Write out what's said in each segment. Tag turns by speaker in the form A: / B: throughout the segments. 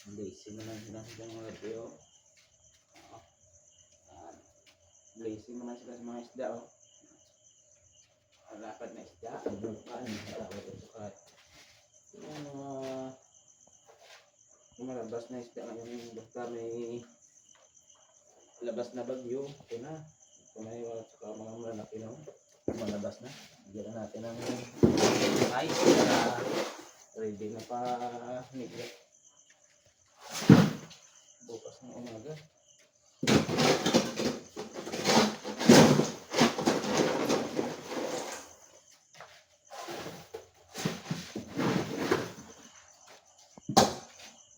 A: Blazing mo lang sila sa mga tiyo. Blazing mo lang sila sa mga isda. Dapat na isda. Bukan. Sukat. Yung malabas na isda ngayon. Basta may labas na bagyo. Okay na. Kung may mga malaki na malabas na. Bigyan natin ng ice para ready na pa niglet. Bukas ng umaga.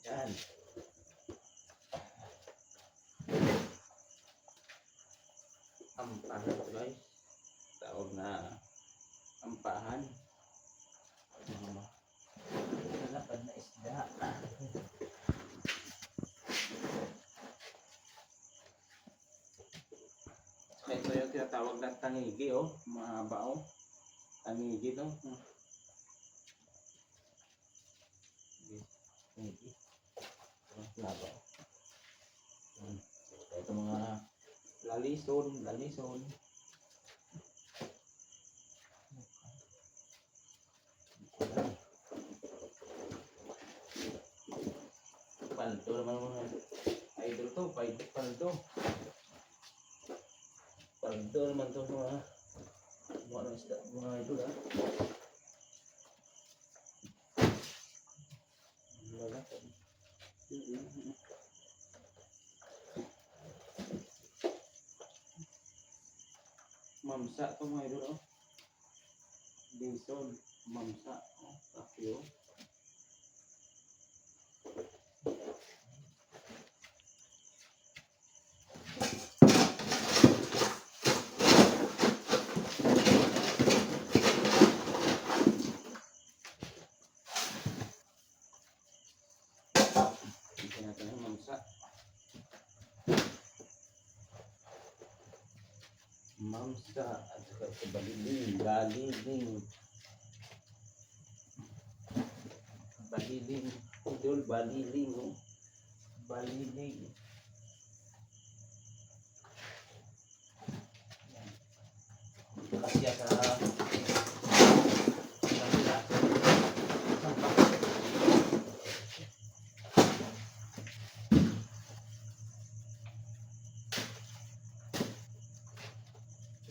A: Yan. Ampahan guys. Tawag na ampahan. Lalapad na isda. Saka ito yung tinatawag na tangigi mahaba tangigi tangigi laba ito mga lalison paldo naman mga idol to paldo naman to mga isda mga idol mamsa to mga idol bison mamsa takyo mamsa at saka sa baliling idol baliling kasya sa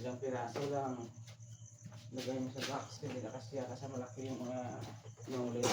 A: ilang piraso lang lagay mo sa box kasi nakasya ka sa malaki yung mga ulit